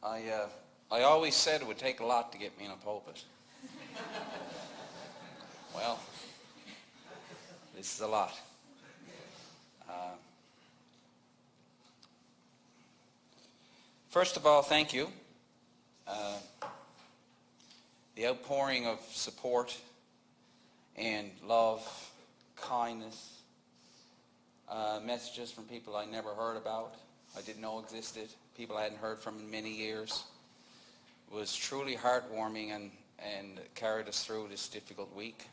I always said it would take a lot to get me in a pulpit. Well, this is a lot. First of all, thank you. The outpouring of support and love, kindness, messages from people I never heard about, I didn't know existed, people I hadn't heard from in many years, was truly heartwarming and carried us through this difficult week.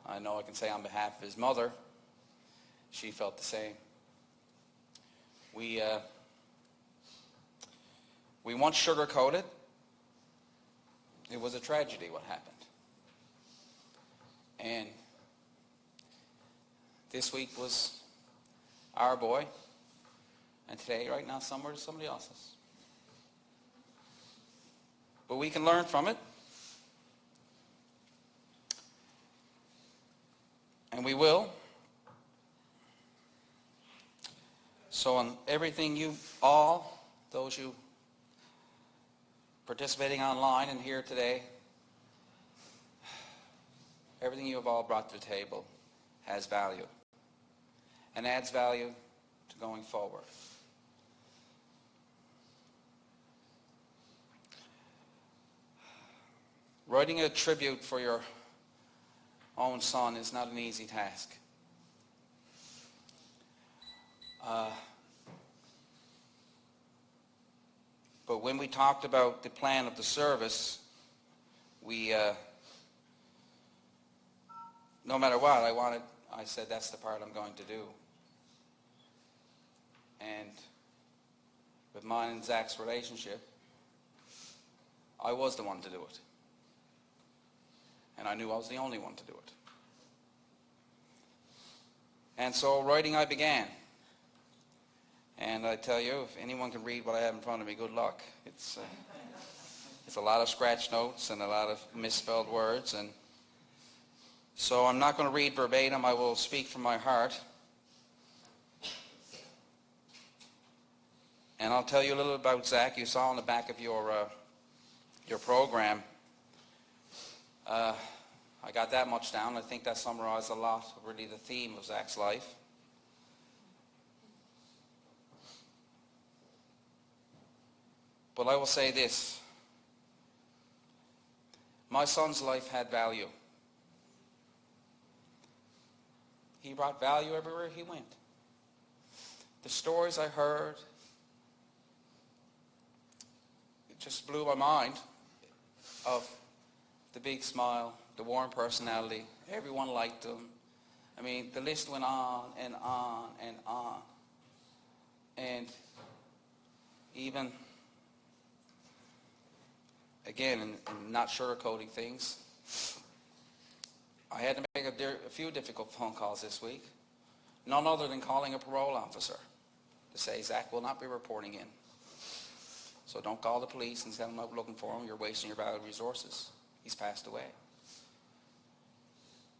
I know I can say on behalf of his mother, she felt the same. We won't sugarcoat it. It was a tragedy what happened. And this week was our boy, and today, right now, somewhere is somebody else's. But we can learn from it. And we will. So on everything you all, those you participating online and here today, everything you have all brought to the table has value and adds value to going forward. Writing a tribute for your own son is not an easy task. But when we talked about the plan of the service, we, no matter what, I said that's the part I'm going to do. And with mine and Zach's relationship, I was the one to do it. And I knew I was the only one to do it. And so writing I began. And I tell you, if anyone can read what I have in front of me, good luck. It's a lot of scratch notes and a lot of misspelled words. And so I'm not going to read verbatim. I will speak from my heart. And I'll tell you a little about Zach. You saw on the back of your program. I got that much down. I think that summarized a lot of really the theme of Zach's life. But I will say this. My son's life had value. He brought value everywhere he went. The stories I heard, it just blew my mind of the big smile, the warm personality. Everyone liked him. I mean, the list went on and on and on. And even, again, in not sugarcoating things, I had to make a few difficult phone calls this week. None other than calling a parole officer to say, Zach will not be reporting in. So don't call the police and send them out looking for him. You're wasting your valuable resources. He's passed away.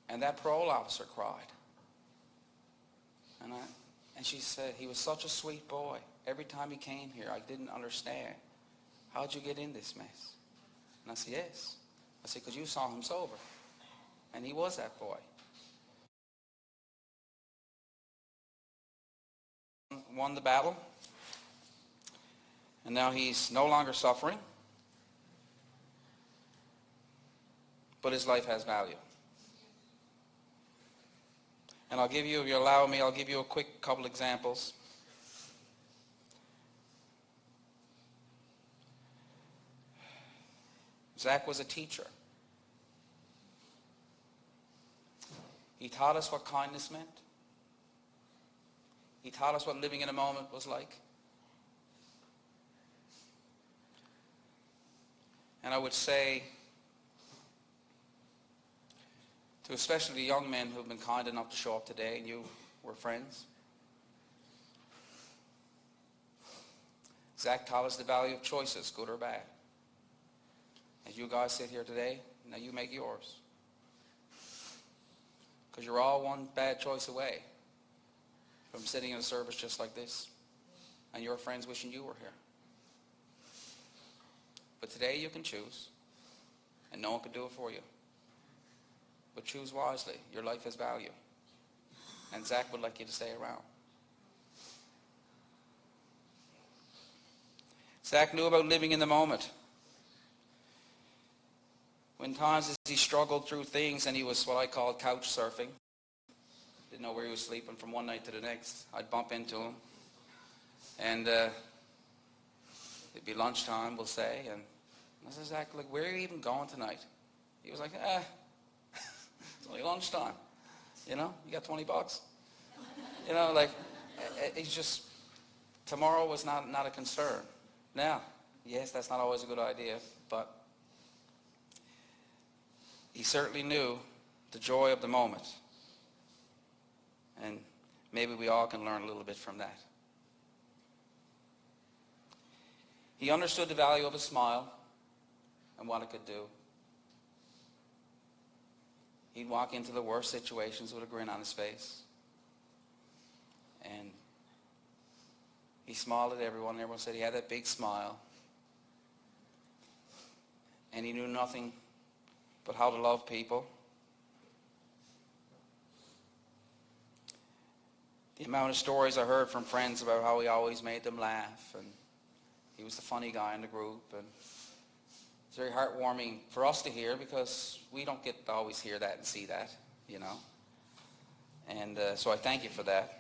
And that parole officer cried. And she said, he was such a sweet boy. Every time he came here, I didn't understand. How'd you get in this mess? And I said, yes. I said, because you saw him sober. And he was that boy. Won the battle. And now he's no longer suffering. But his life has value. And I'll give you, if you allow me, I'll give you a quick couple examples. Zach was a teacher. He taught us what kindness meant. He taught us what living in a moment was like. And I would say, to especially the young men who have been kind enough to show up today, and you were friends, Zach taught us the value of choices, good or bad. As you guys sit here today, now you make yours. Because you're all one bad choice away from sitting in a service just like this, and your friends wishing you were here. But today you can choose, and no one can do it for you. But choose wisely. Your life has value. And Zach would like you to stay around. Zach knew about living in the moment. When times as he struggled through things and he was what I call couch surfing, didn't know where he was sleeping from one night to the next, I'd bump into him. And it'd be lunchtime, we'll say, and I said, Zach, like, where are you even going tonight? He was like, it's only lunchtime. You know, you got $20. You know, like, he's just, tomorrow was not a concern. Now, yes, that's not always a good idea, but he certainly knew the joy of the moment. And maybe we all can learn a little bit from that. He understood the value of a smile and what it could do. He'd walk into the worst situations with a grin on his face. And he smiled at everyone, and everyone said he had that big smile. And he knew nothing but how to love people. The amount of stories I heard from friends about how he always made them laugh, and he was the funny guy in the group, and it's very heartwarming for us to hear because we don't get to always hear that and see that, you know. And so I thank you for that.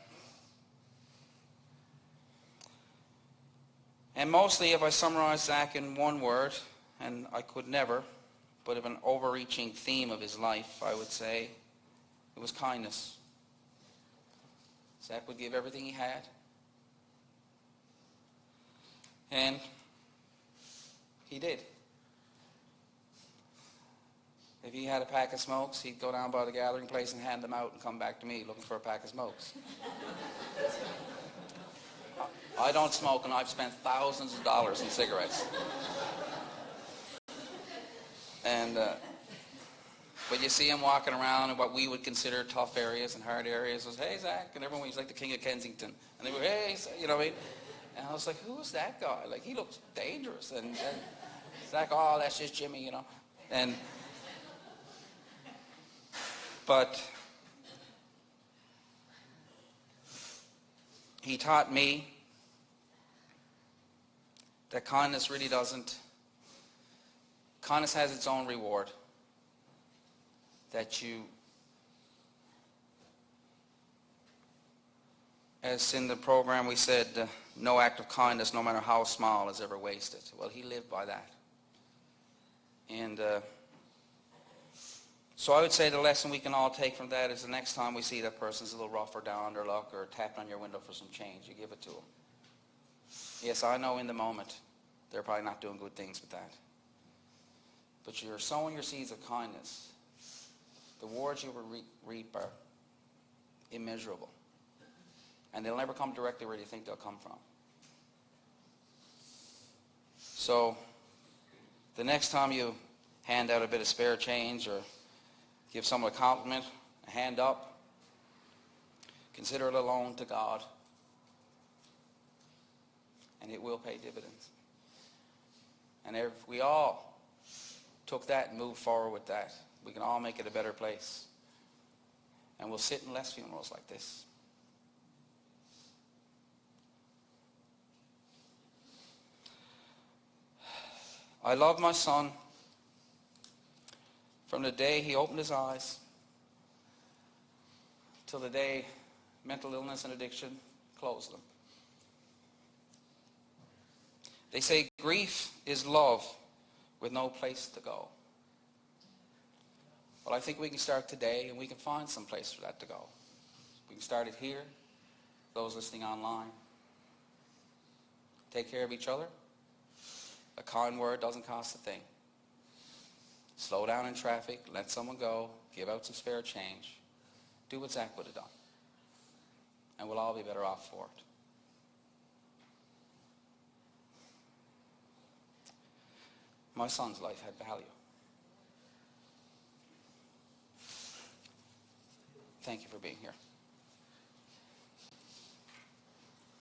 And mostly, if I summarize Zach in one word, and I could never, but of an overreaching theme of his life, I would say it was kindness. Zach would give everything he had. And he did. If he had a pack of smokes, he'd go down by the gathering place and hand them out and come back to me looking for a pack of smokes. I don't smoke, and I've spent thousands of dollars in cigarettes. And but you see him walking around in what we would consider tough areas and hard areas. Was, hey, Zach, and everyone was like the King of Kensington. And they were, hey, you know what I mean? And I was like, who is that guy? Like, he looks dangerous. And Zach, oh, that's just Jimmy, you know. And but he taught me that kindness really doesn't. Kindness has its own reward. That you, as in the program we said, no act of kindness, no matter how small, is ever wasted. Well, he lived by that. And so I would say the lesson we can all take from that is the next time we see that person's a little rough or down on their luck or tapping on your window for some change, you give it to them. Yes, I know in the moment they're probably not doing good things with that. But you're sowing your seeds of kindness. The rewards you will reap are immeasurable. And they'll never come directly where you think they'll come from. So, the next time you hand out a bit of spare change or give someone a compliment, a hand up, consider it a loan to God. And it will pay dividends. And if we all took that and moved forward with that, we can all make it a better place. And we'll sit in less funerals like this. I love my son from the day he opened his eyes till the day mental illness and addiction closed them. They say grief is love with no place to go. Well, I think we can start today, and we can find some place for that to go. We can start it here, those listening online. Take care of each other. A kind word doesn't cost a thing. Slow down in traffic, let someone go, give out some spare change. Do what Zach would have done. And we'll all be better off for it. My son's life had value. Thank you for being here.